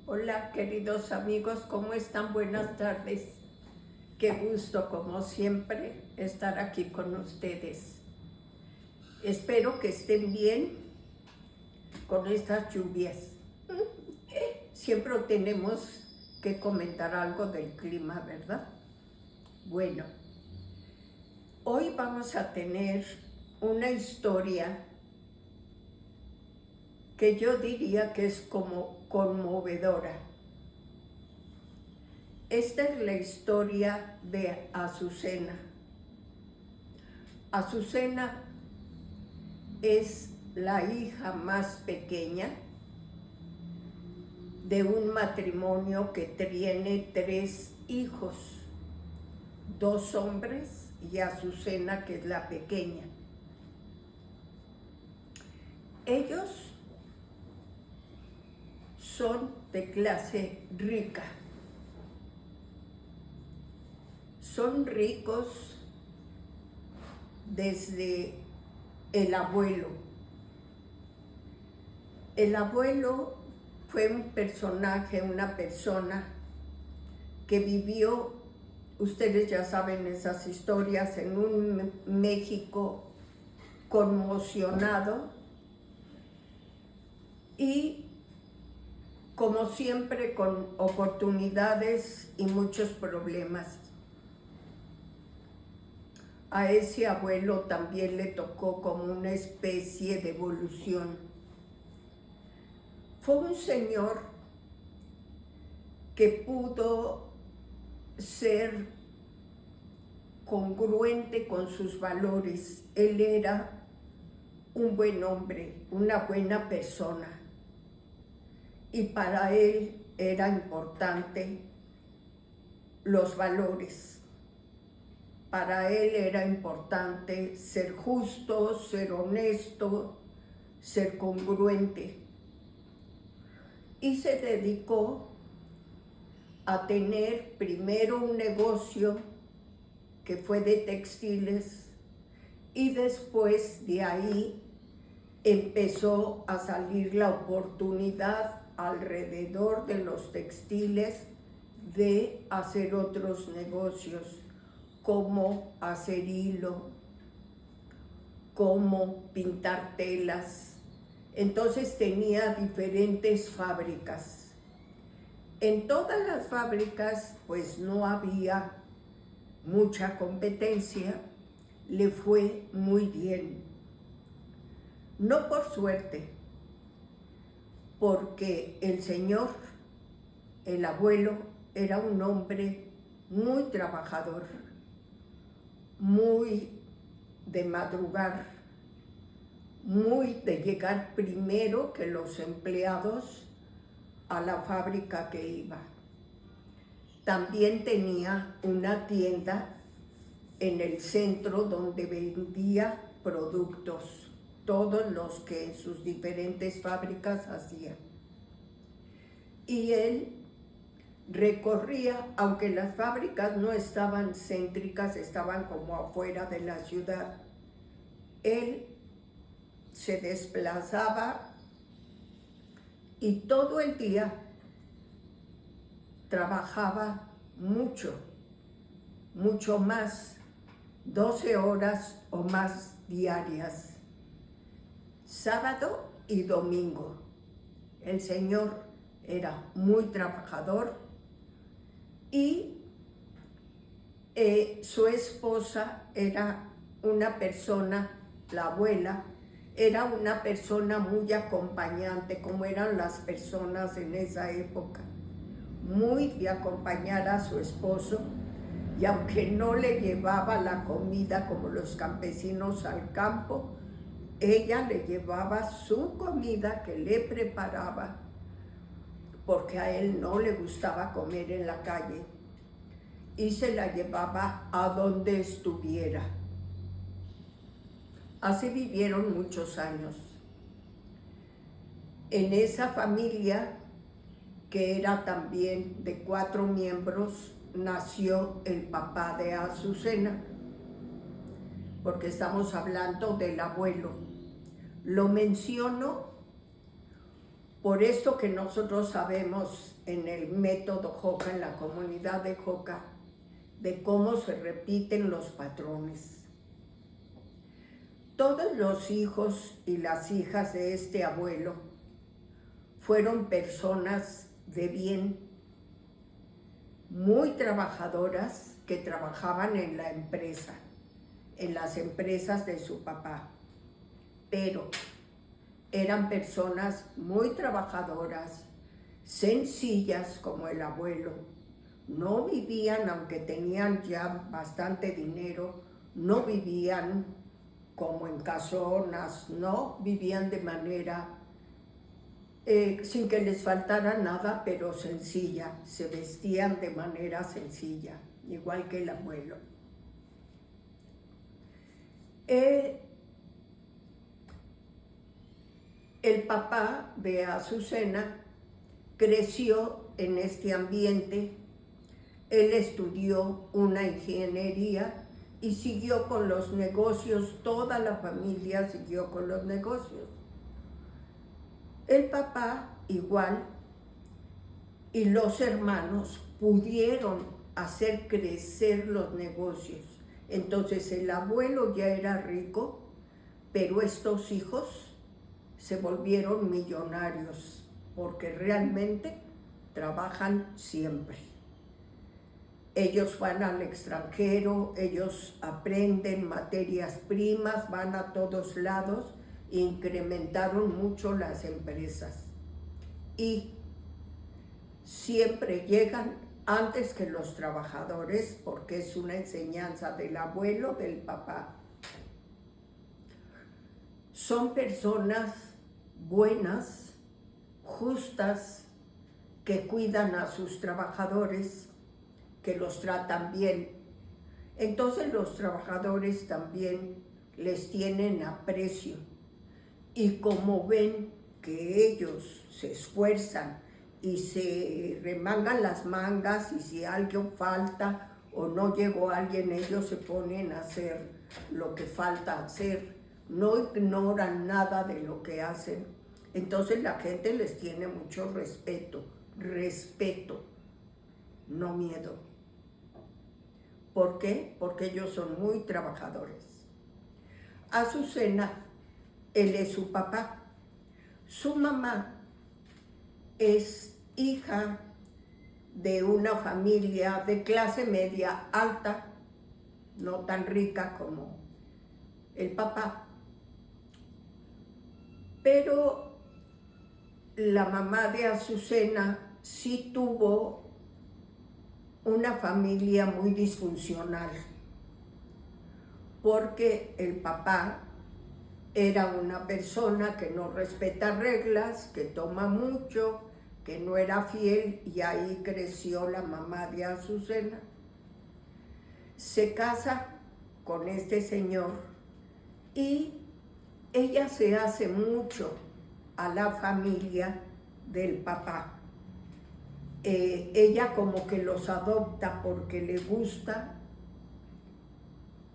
Hola queridos amigos, ¿cómo están? Buenas tardes. Qué gusto, como siempre, estar aquí con ustedes. Espero que estén bien con estas lluvias. Siempre tenemos que comentar algo del clima, ¿verdad? Bueno, hoy vamos a tener una historia que yo diría que es como conmovedora. Esta es la historia de Azucena. Azucena es la hija más pequeña de un matrimonio que tiene 3 hijos, 2 hombres y Azucena, que es la pequeña. Ellos son de clase rica. Son ricos desde el abuelo. El abuelo fue un personaje, una persona que vivió, ustedes ya saben esas historias, en un México conmocionado y, como siempre, con oportunidades y muchos problemas. A ese abuelo también le tocó como una especie de evolución. Fue un señor que pudo ser congruente con sus valores. Él era un buen hombre, una buena persona. Y para él era importante los valores. Para él era importante ser justo, ser honesto, ser congruente. Y se dedicó a tener primero un negocio que fue de textiles y después de ahí empezó a salir la oportunidad alrededor de los textiles de hacer otros negocios, como hacer hilo, como pintar telas. Entonces tenía diferentes fábricas. En todas las fábricas pues no había mucha competencia, le fue muy bien. No por suerte, porque el señor, el abuelo, era un hombre muy trabajador, muy de madrugar, muy de llegar primero que los empleados a la fábrica que iba. También tenía una tienda en el centro donde vendía productos, todos los que en sus diferentes fábricas hacía. Y él recorría, aunque las fábricas no estaban céntricas, estaban como afuera de la ciudad, él se desplazaba y todo el día trabajaba mucho, mucho más, 12 horas o más diarias, sábado y domingo. El señor era muy trabajador y su esposa era una persona, la abuela, era una persona muy acompañante, como eran las personas en esa época, muy de acompañar a su esposo, y aunque no le llevaba la comida como los campesinos al campo, ella le llevaba su comida que le preparaba, porque a él no le gustaba comer en la calle, y se la llevaba a donde estuviera. Así vivieron muchos años. En esa familia, que era también de 4 miembros, nació el papá de Azucena, porque estamos hablando del abuelo. Lo menciono Por esto que nosotros sabemos en el método Joca, en la comunidad de Joca, de cómo se repiten los patrones. Todos los hijos y las hijas de este abuelo fueron personas de bien, muy trabajadoras que trabajaban en la empresa, en las empresas de su papá, pero eran personas muy trabajadoras, sencillas como el abuelo. No vivían, aunque tenían ya bastante dinero, no vivían como en casonas, no vivían de manera sin que les faltara nada, pero sencilla, se vestían de manera sencilla, igual que el abuelo. El papá de Azucena creció en este ambiente. Él estudió una ingeniería y siguió con los negocios, toda la familia siguió con los negocios. El papá igual y los hermanos pudieron hacer crecer los negocios. Entonces el abuelo ya era rico, pero estos hijos se volvieron millonarios porque realmente trabajan siempre. Ellos van al extranjero, ellos aprenden materias primas, van a todos lados, incrementaron mucho las empresas y siempre llegan antes que los trabajadores porque es una enseñanza del abuelo, del papá. Son personas buenas, justas, que cuidan a sus trabajadores, que los tratan bien. Entonces los trabajadores también les tienen aprecio y como ven que ellos se esfuerzan y se remangan las mangas y si algo falta o no llegó alguien, ellos se ponen a hacer lo que falta hacer, no ignoran nada de lo que hacen. Entonces la gente les tiene mucho respeto, no miedo. ¿Por qué? Porque ellos son muy trabajadores. Azucena, él es su papá. Su mamá es hija de una familia de clase media alta, no tan rica como el papá. Pero la mamá de Azucena sí tuvo una familia muy disfuncional, porque el papá era una persona que no respeta reglas, que toma mucho, que no era fiel, y ahí creció la mamá de Azucena. Se casa con este señor y ella se hace mucho a la familia del papá. Ella como que los adopta porque le gusta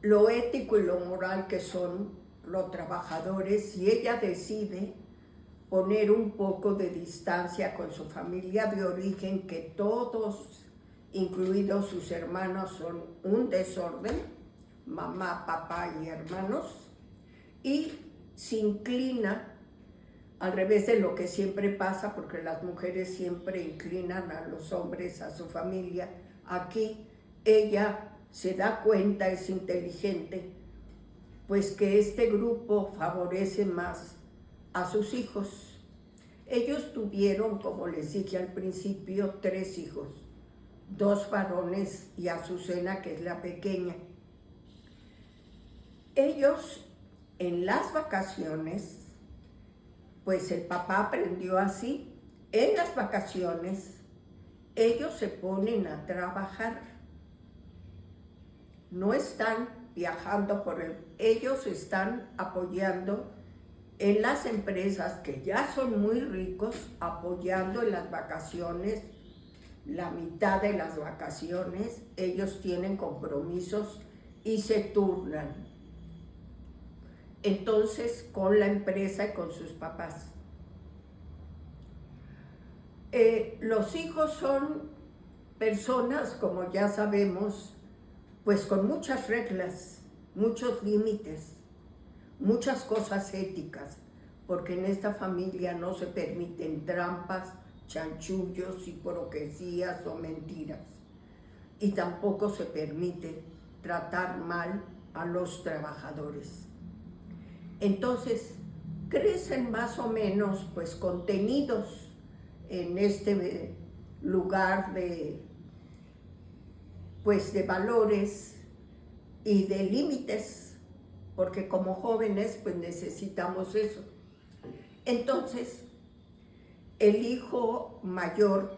lo ético y lo moral que son los trabajadores, y ella decide poner un poco de distancia con su familia de origen, que todos, incluidos sus hermanos, son un desorden, mamá, papá y hermanos, y se inclina al revés de lo que siempre pasa, porque las mujeres siempre inclinan a los hombres, a su familia. Aquí ella se da cuenta, es inteligente, pues que este grupo favorece más a sus hijos. Ellos tuvieron, como les dije al principio, 3 hijos, 2 varones y Azucena, que es la pequeña. Ellos en las vacaciones, pues el papá aprendió así, en las vacaciones ellos se ponen a trabajar, no están viajando ellos están apoyando en las empresas que ya son muy ricos, apoyando en las vacaciones, la mitad de las vacaciones, ellos tienen compromisos y se turnan. Entonces, con la empresa y con sus papás. Los hijos son personas, como ya sabemos, pues con muchas reglas, muchos límites, muchas cosas éticas, porque en esta familia no se permiten trampas, chanchullos, hipocresías o mentiras. Y tampoco se permite tratar mal a los trabajadores. Entonces, crecen más o menos pues contenidos en este lugar de valores y de límites, porque como jóvenes pues necesitamos eso. Entonces, el hijo mayor,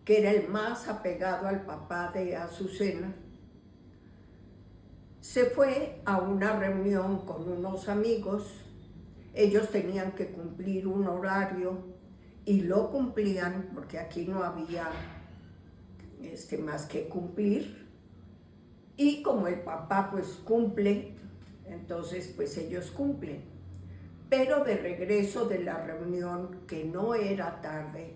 que era el más apegado al papá de Azucena, se fue a una reunión con unos amigos. Ellos tenían que cumplir un horario y lo cumplían porque aquí no había más que cumplir. Y como el papá pues cumple, entonces pues ellos cumplen. Pero de regreso de la reunión, que no era tarde,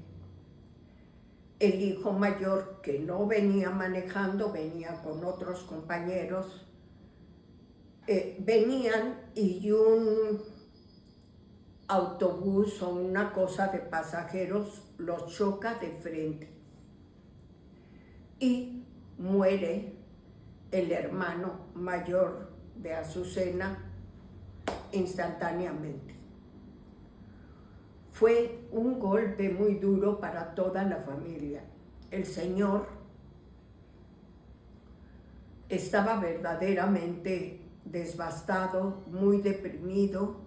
el hijo mayor, que no venía manejando, venía con otros compañeros, venían y un autobús o una cosa de pasajeros los choca de frente y muere el hermano mayor de Azucena instantáneamente. Fue un golpe muy duro para toda la familia. El señor estaba verdaderamente devastado, muy deprimido,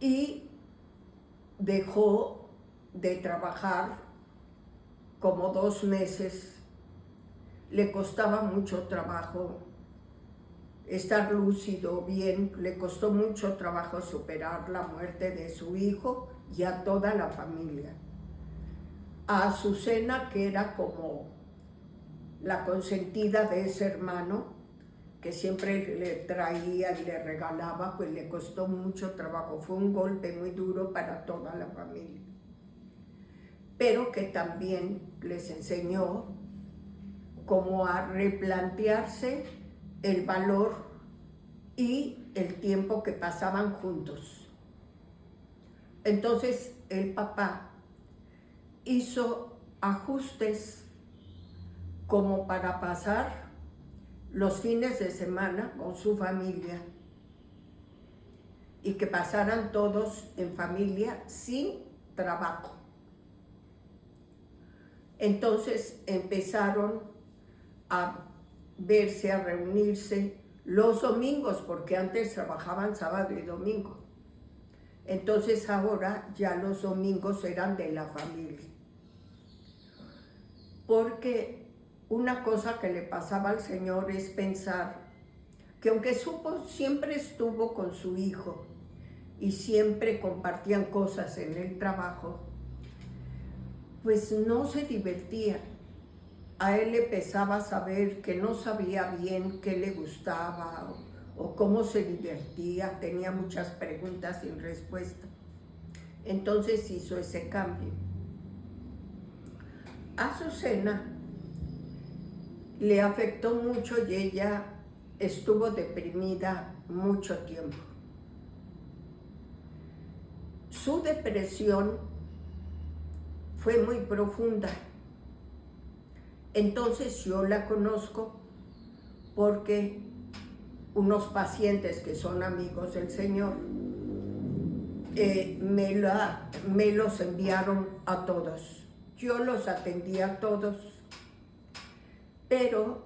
y dejó de trabajar como 2 meses. Le costaba mucho trabajo estar lúcido, bien, le costó mucho trabajo superar la muerte de su hijo y a toda la familia. A Azucena, que era como la consentida de ese hermano, que siempre le traía y le regalaba, pues le costó mucho trabajo. Fue un golpe muy duro para toda la familia, pero que también les enseñó como a replantearse el valor y el tiempo que pasaban juntos. Entonces el papá hizo ajustes como para pasar los fines de semana con su familia y que pasaran todos en familia sin trabajo. Entonces empezaron a verse, a reunirse los domingos, porque antes trabajaban sábado y domingo. Entonces ahora ya los domingos eran de la familia. Porque una cosa que le pasaba al Señor es pensar que aunque siempre estuvo con su hijo y siempre compartían cosas en el trabajo, pues no se divertía. A él le pesaba saber que no sabía bien qué le gustaba o cómo se divertía, tenía muchas preguntas sin respuesta. Entonces hizo ese cambio. A Azucena le afectó mucho y ella estuvo deprimida mucho tiempo. Su depresión fue muy profunda. Entonces yo la conozco porque unos pacientes que son amigos del Señor me los enviaron a todos. Yo los atendí a todos, pero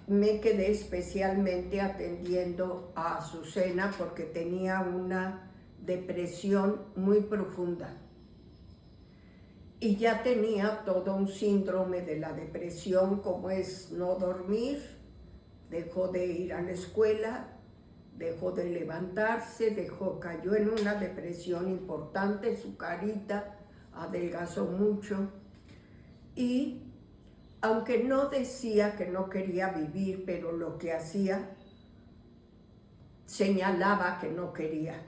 me quedé especialmente atendiendo a Azucena porque tenía una depresión muy profunda. Y ya tenía todo un síndrome de la depresión, como es no dormir, dejó de ir a la escuela, dejó de levantarse, cayó en una depresión importante, su carita adelgazó mucho. Y aunque no decía que no quería vivir, pero lo que hacía, señalaba que no quería.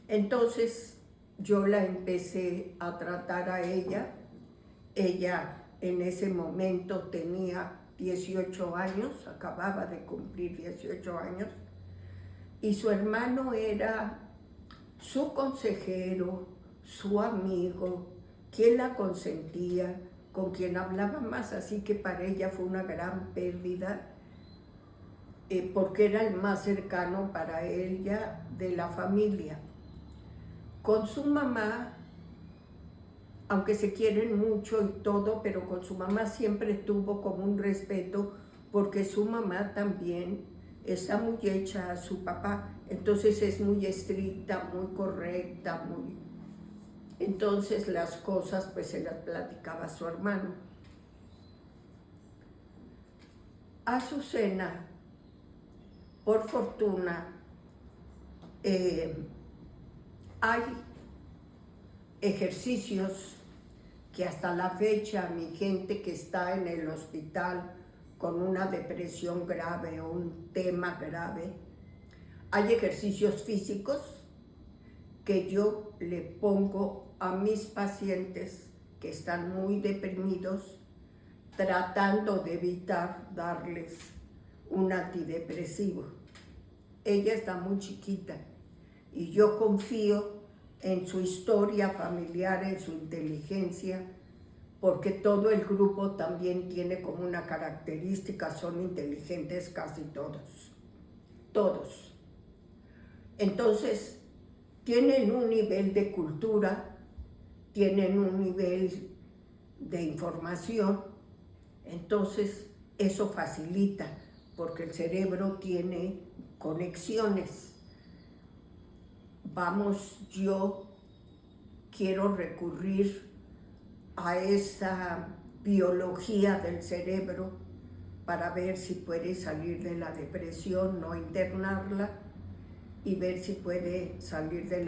Entonces yo la empecé a tratar a ella. Ella en ese momento tenía 18 años, acababa de cumplir 18 años, y su hermano era su consejero, su amigo, quien la consentía, con quien hablaba más, así que para ella fue una gran pérdida, porque era el más cercano para ella de la familia. Con su mamá, aunque se quieren mucho y todo, pero con su mamá siempre tuvo como un respeto, porque su mamá también está muy hecha a su papá, entonces es muy estricta, muy correcta, muy... Entonces las cosas pues se las platicaba a su hermano. Azucena, por fortuna, hay ejercicios que hasta la fecha mi gente que está en el hospital con una depresión grave o un tema grave, hay ejercicios físicos que yo le pongo a mis pacientes que están muy deprimidos, tratando de evitar darles un antidepresivo. Ella está muy chiquita y yo confío en su historia familiar, en su inteligencia, porque todo el grupo también tiene como una característica, son inteligentes casi todos, todos. Entonces, tienen un nivel de cultura, tienen un nivel de información, entonces eso facilita, porque el cerebro tiene conexiones. Yo quiero recurrir a esa biología del cerebro para ver si puede salir de la depresión, no internarla, y ver si puede salir de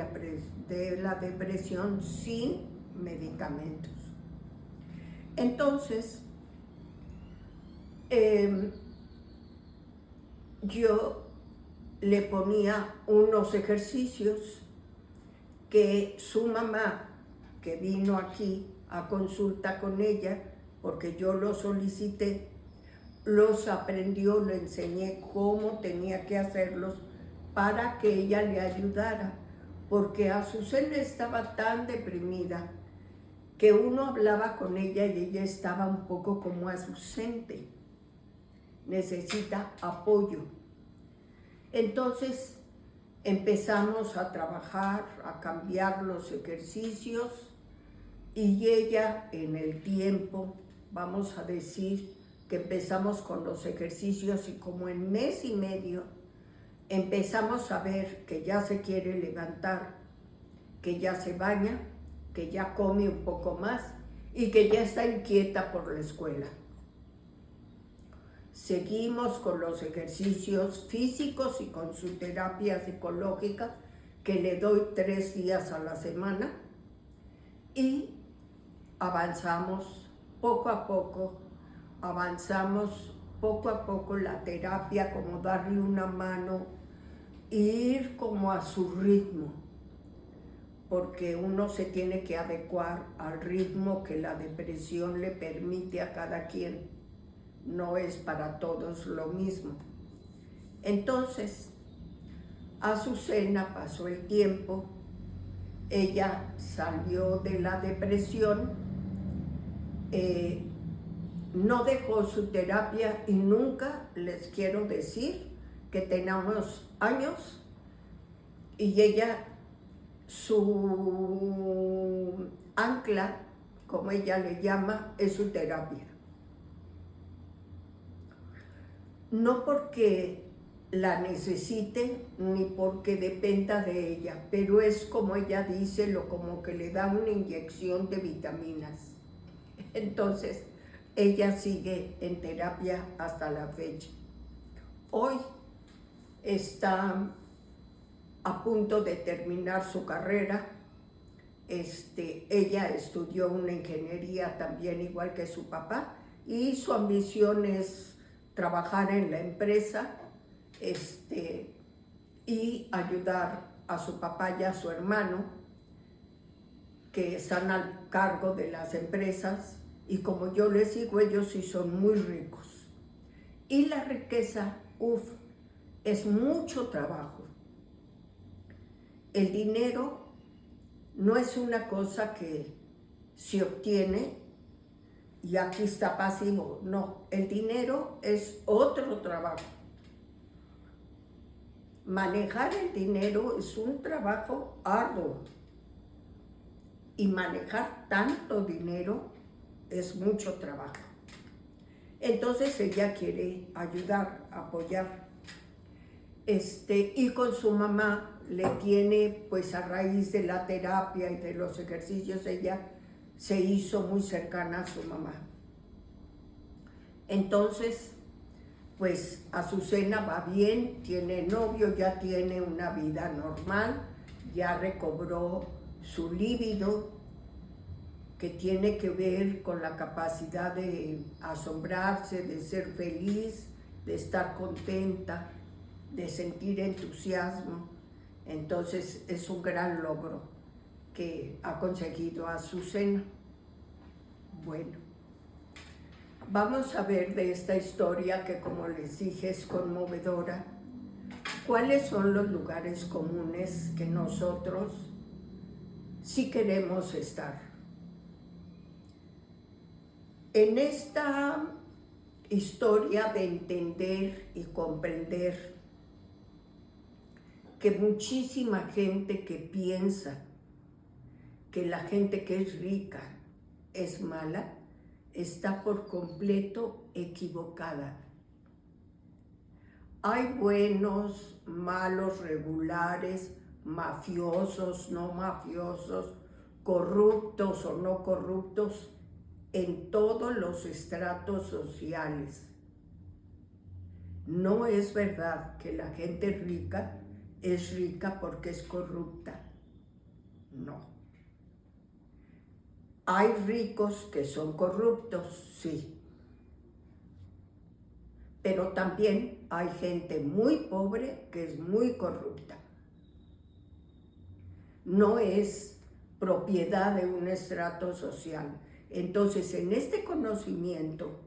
la depresión sin medicamentos. Entonces, yo le ponía unos ejercicios que su mamá, que vino aquí a consulta con ella, porque yo los solicité, los aprendió, le enseñé cómo tenía que hacerlos para que ella le ayudara, porque Azucena estaba tan deprimida que uno hablaba con ella y ella estaba un poco como ausente, necesita apoyo. Entonces empezamos a trabajar, a cambiar los ejercicios, y ella en el tiempo, vamos a decir que empezamos con los ejercicios y como en mes y medio empezamos a ver que ya se quiere levantar, que ya se baña, que ya come un poco más y que ya está inquieta por la escuela. Seguimos con los ejercicios físicos y con su terapia psicológica, que le doy 3 días a la semana, y avanzamos poco a poco, la terapia, como darle una mano, ir como a su ritmo, porque uno se tiene que adecuar al ritmo que la depresión le permite a cada quien. No es para todos lo mismo. Entonces, Azucena pasó el tiempo, ella salió de la depresión, no dejó su terapia y nunca, les quiero decir, que tenemos años y ella, su ancla, como ella le llama, es su terapia. No porque la necesite ni porque dependa de ella, pero es como ella dice, como que le da una inyección de vitaminas. Entonces, ella sigue en terapia hasta la fecha. Hoy está a punto de terminar su carrera. Ella estudió una ingeniería también igual que su papá, y su ambición es trabajar en la empresa y ayudar a su papá y a su hermano. que están al cargo de las empresas, y como yo les digo, ellos sí son muy ricos. Y la riqueza, es mucho trabajo. El dinero no es una cosa que se obtiene y aquí está pasivo. No, el dinero es otro trabajo. Manejar el dinero es un trabajo arduo. Y manejar tanto dinero es mucho trabajo. Entonces ella quiere ayudar, apoyar. Y con su mamá le tiene, pues a raíz de la terapia y de los ejercicios, ella se hizo muy cercana a su mamá. Entonces, pues Azucena va bien, tiene novio, ya tiene una vida normal, ya recobró su líbido, que tiene que ver con la capacidad de asombrarse, de ser feliz, de estar contenta, de sentir entusiasmo. Entonces es un gran logro que ha conseguido Azucena. Bueno, vamos a ver de esta historia que, como les dije, es conmovedora. ¿Cuáles son los lugares comunes que nosotros sí queremos estar? En esta historia de entender y comprender que muchísima gente que piensa que la gente que es rica es mala, está por completo equivocada. Hay buenos, malos, regulares, mafiosos, no mafiosos, corruptos o no corruptos, en todos los estratos sociales. No es verdad que la gente rica es rica porque es corrupta. No. Hay ricos que son corruptos, sí. Pero también hay gente muy pobre que es muy corrupta. No es propiedad de un estrato social. Entonces, en este conocimiento,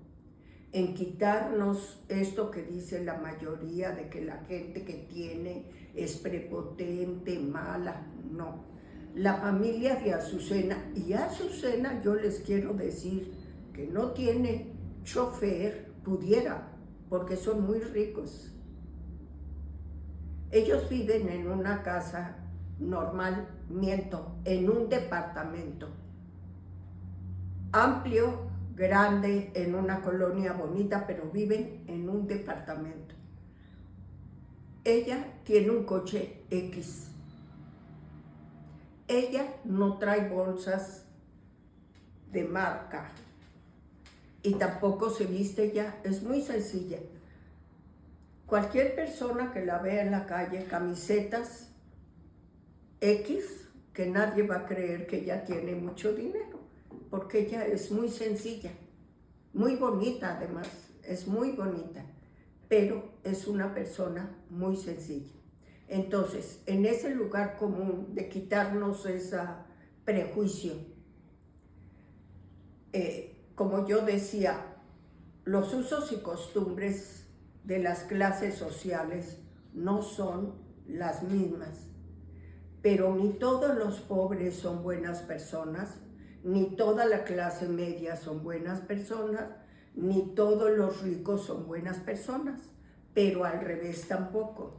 en quitarnos esto que dice la mayoría de que la gente que tiene es prepotente, mala, no. La familia de Azucena, y Azucena yo les quiero decir que no tiene chofer, pudiera, porque son muy ricos. Ellos viven en una casa normal, en un departamento amplio, grande, en una colonia bonita, pero viven en un departamento. Ella tiene un coche X. Ella no trae bolsas de marca y tampoco se viste ya, es muy sencilla. Cualquier persona que la vea en la calle, camisetas X, que nadie va a creer que ella tiene mucho dinero, porque ella es muy sencilla, muy bonita además, es muy bonita, pero es una persona muy sencilla. Entonces, en ese lugar común de quitarnos ese prejuicio, como yo decía, los usos y costumbres de las clases sociales no son las mismas, pero ni todos los pobres son buenas personas, ni toda la clase media son buenas personas, ni todos los ricos son buenas personas, pero al revés tampoco.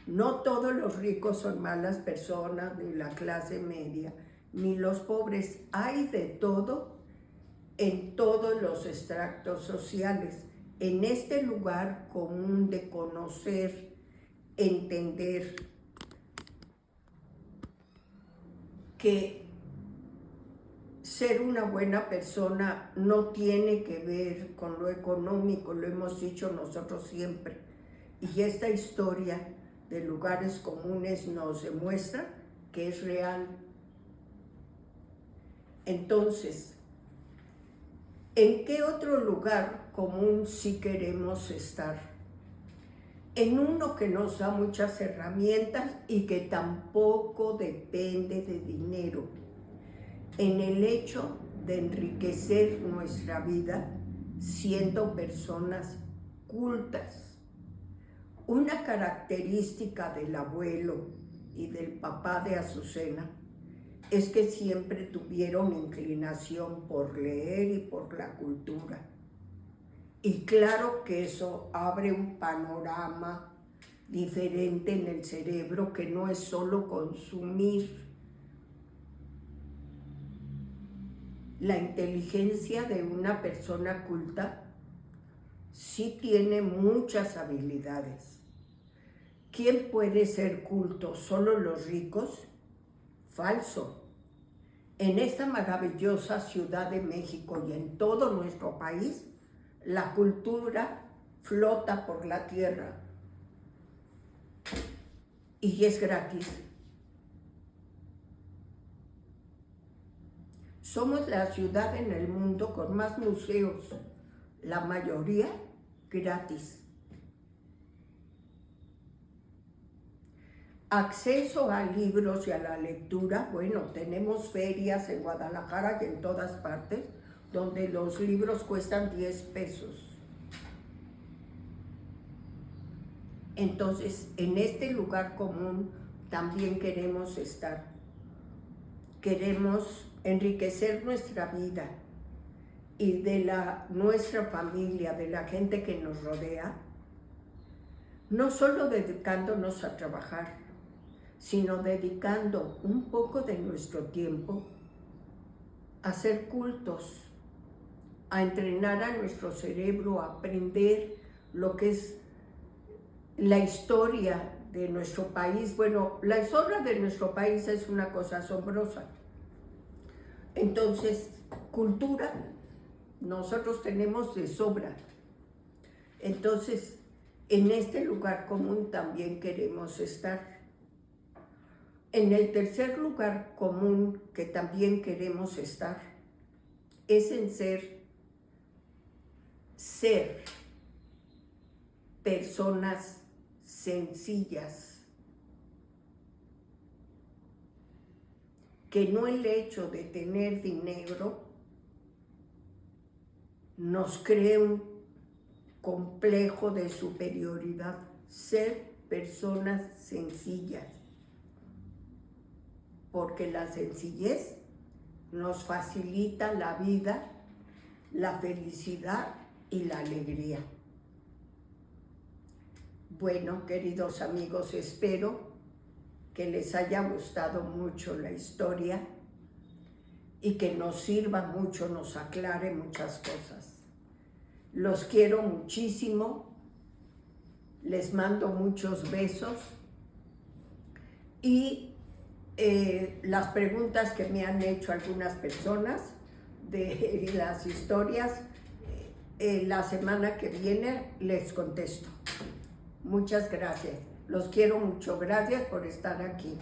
No todos los ricos son malas personas, ni la clase media, ni los pobres. Hay de todo en todos los estratos sociales. En este lugar común de conocer, entender que ser una buena persona no tiene que ver con lo económico, lo hemos dicho nosotros siempre. Y esta historia de lugares comunes nos demuestra que es real. Entonces, ¿en qué otro lugar común sí queremos estar? En uno que nos da muchas herramientas y que tampoco depende de dinero. en el hecho de enriquecer nuestra vida siendo personas cultas. Una característica del abuelo y del papá de Azucena es que siempre tuvieron inclinación por leer y por la cultura. Y claro que eso abre un panorama diferente en el cerebro, que no es solo consumir. La inteligencia de una persona culta sí tiene muchas habilidades. ¿Quién puede ser culto? ¿Solo los ricos? Falso. En esta maravillosa Ciudad de México y en todo nuestro país, la cultura flota por la tierra y es gratis. Somos la ciudad en el mundo con más museos, la mayoría gratis. Acceso a libros y a la lectura, bueno, tenemos ferias en Guadalajara y en todas partes, donde los libros cuestan 10 pesos. Entonces, en este lugar común también queremos estar. Queremos enriquecer nuestra vida y de nuestra familia, de la gente que nos rodea, no solo dedicándonos a trabajar, sino dedicando un poco de nuestro tiempo a ser cultos, a entrenar a nuestro cerebro, a aprender lo que es la historia de nuestro país. Bueno, la historia de nuestro país es una cosa asombrosa. Entonces, cultura, nosotros tenemos de sobra. Entonces, en este lugar común también queremos estar. En el tercer lugar común que también queremos estar es en ser personas sencillas, que no el hecho de tener dinero nos cree un complejo de superioridad. Ser personas sencillas, porque la sencillez nos facilita la vida, la felicidad y la alegría. Bueno, queridos amigos, espero que les haya gustado mucho la historia y que nos sirva mucho, nos aclare muchas cosas. Los quiero muchísimo, les mando muchos besos y las preguntas que me han hecho algunas personas de las historias, la semana que viene les contesto. Muchas gracias. Los quiero mucho. Gracias por estar aquí.